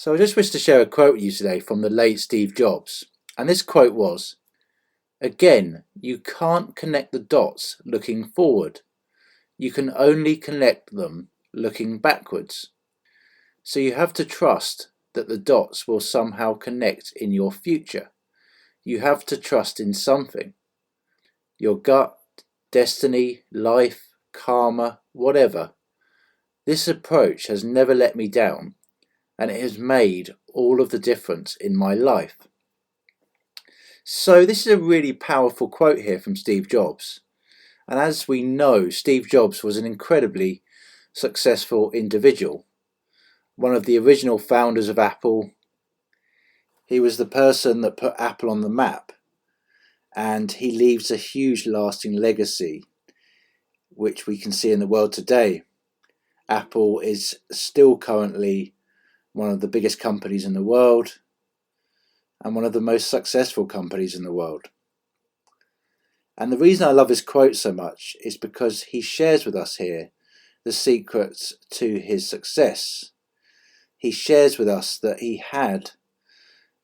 So I just wish to share a quote with you today from the late Steve Jobs. And this quote was, "Again, you can't connect the dots looking forward. You can only connect them looking backwards. So you have to trust that the dots will somehow connect in your future. You have to trust in something. Your gut, destiny, life, karma, whatever. This approach has never let me down, and it has made all of the difference in my life." So this is a really powerful quote here from Steve Jobs. And as we know, Steve Jobs was an incredibly successful individual. One of the original founders of Apple. He was the person that put Apple on the map. And he leaves a huge lasting legacy, which we can see in the world today. Apple is still currently one of the biggest companies in the world and one of the most successful companies in the world. And the reason I love this quote so much is because he shares with us here the secrets to his success. He shares with us that he had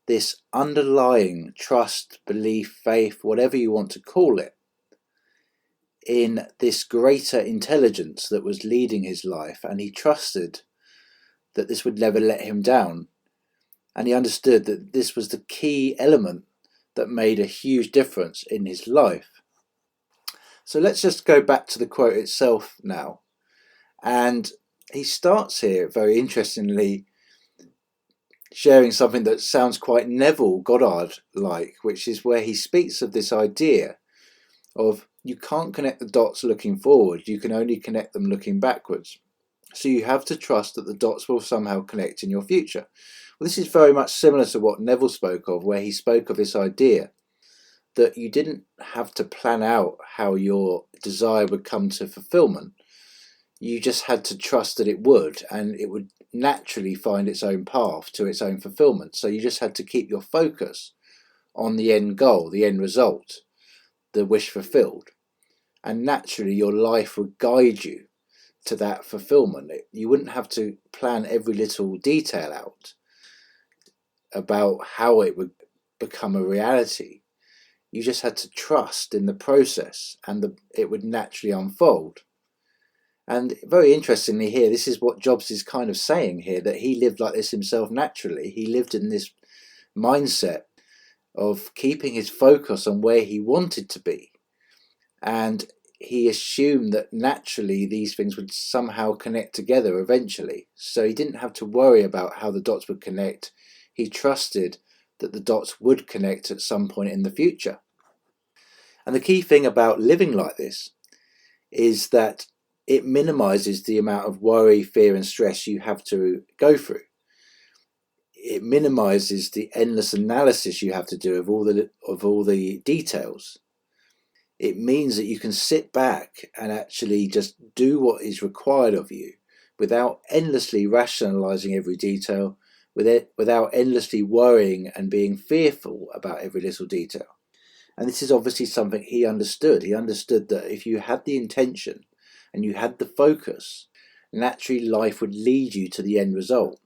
this underlying trust, belief, faith, whatever you want to call it, in this greater intelligence that was leading his life, and he trusted that this would never let him down. And he understood that this was the key element that made a huge difference in his life. So let's just go back to the quote itself now. And he starts here very interestingly sharing something that sounds quite Neville Goddard-like, which is where he speaks of this idea of you can't connect the dots looking forward, you can only connect them looking backwards. So you have to trust that the dots will somehow connect in your future. Well, this is very much similar to what Neville spoke of, where he spoke of this idea that you didn't have to plan out how your desire would come to fulfillment. You just had to trust that it would, and it would naturally find its own path to its own fulfillment. So you just had to keep your focus on the end goal, the end result, the wish fulfilled. And naturally your life would guide you to that fulfillment. You wouldn't have to plan every little detail out about how it would become a reality. You just had to trust in the process, and it would naturally unfold. And very interestingly here, this is what Jobs is kind of saying here, that he lived like this himself naturally. He lived in this mindset of keeping his focus on where he wanted to be. And he assumed that naturally these things would somehow connect together eventually. So he didn't have to worry about how the dots would connect. He trusted that the dots would connect at some point in the future. And the key thing about living like this is that it minimizes the amount of worry, fear, and stress you have to go through. It minimizes the endless analysis you have to do of all the details. It means that you can sit back and actually just do what is required of you without endlessly rationalizing every detail, without endlessly worrying and being fearful about every little detail. And this is obviously something he understood. He understood that if you had the intention and you had the focus, naturally life would lead you to the end result.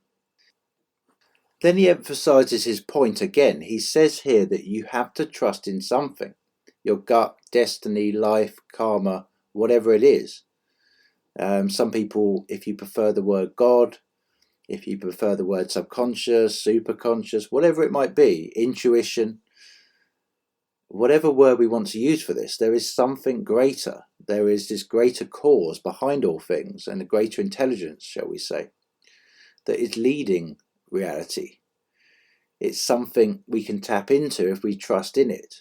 Then he emphasizes his point again. He says here that you have to trust in something. Your gut, destiny, life, karma, whatever it is. Some people, if you prefer the word God, if you prefer the word subconscious, superconscious, whatever it might be, intuition, whatever word we want to use for this, there is something greater. There is this greater cause behind all things, and a greater intelligence, shall we say, that is leading reality. It's something we can tap into if we trust in it.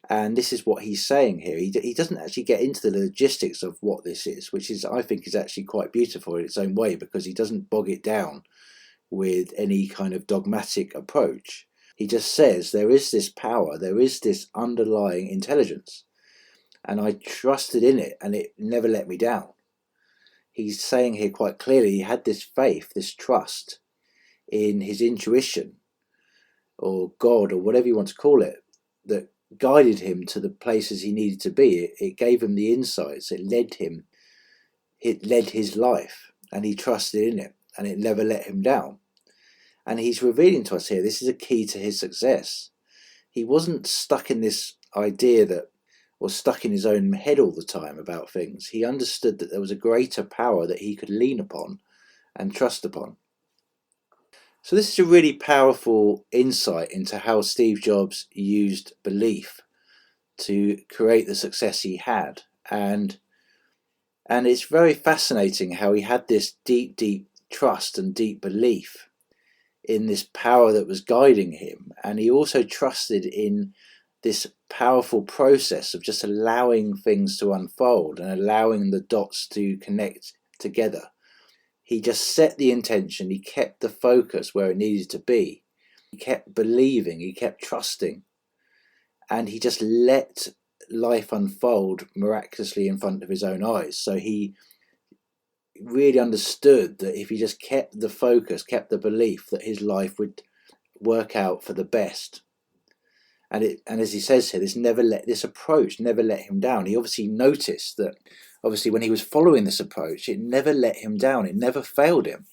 And this is what he's saying here. He doesn't actually get into the logistics of what this is, which is, I think, is actually quite beautiful in its own way, because he doesn't bog it down with any kind of dogmatic approach. He just says there is this power, there is this underlying intelligence, and I trusted in it, and it never let me down. He's saying here quite clearly he had this faith, this trust in his intuition, or God, or whatever you want to call it, that guided him to the places he needed to be. It gave him the insights, it led his life, and he trusted in it, and it never let him down. And he's revealing to us here, this is a key to his success. He wasn't stuck in this idea that was stuck in his own head all the time about things. He understood that there was a greater power that he could lean upon and trust upon. So this is a really powerful insight into how Steve Jobs used belief to create the success he had. And it's very fascinating how he had this deep trust and deep belief in this power that was guiding him. And he also trusted in this powerful process of just allowing things to unfold and allowing the dots to connect together. He just set the intention, he kept the focus where it needed to be. He kept believing, he kept trusting, and he just let life unfold miraculously in front of his own eyes. So he really understood that if he just kept the focus, kept the belief, that his life would work out for the best. And as he says here, this approach never let him down. He obviously noticed that, obviously, when he was following this approach, it never let him down. It never failed him.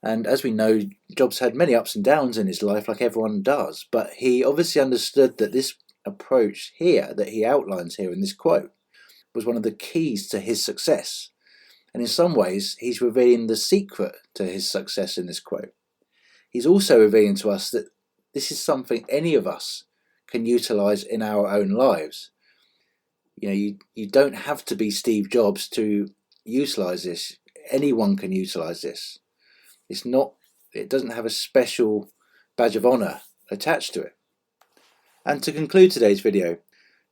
And as we know, Jobs had many ups and downs in his life, like everyone does. But he obviously understood that this approach here, that he outlines here in this quote, was one of the keys to his success. And in some ways, he's revealing the secret to his success in this quote. He's also revealing to us that this is something any of us can utilize in our own lives. You don't have to be Steve Jobs to utilize this. Anyone can utilize this. It doesn't have a special badge of honor attached to it. And to conclude today's video,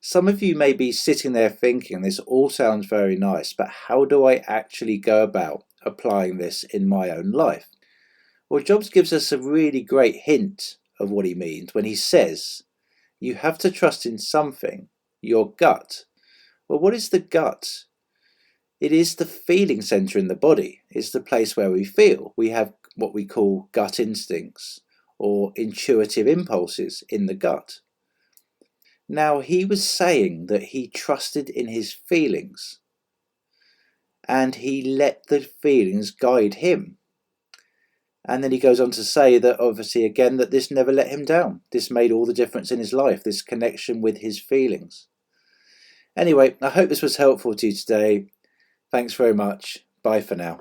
some of you may be sitting there thinking, this all sounds very nice, but how do I actually go about applying this in my own life? Well, Jobs gives us a really great hint of what he means when he says, you have to trust in something, your gut. Well, what is the gut? It is the feeling center in the body. It's the place where we feel. We have what we call gut instincts or intuitive impulses in the gut. Now, he was saying that he trusted in his feelings and he let the feelings guide him. And then he goes on to say that, obviously, again, that this never let him down. This made all the difference in his life, this connection with his feelings. Anyway, I hope this was helpful to you today. Thanks very much. Bye for now.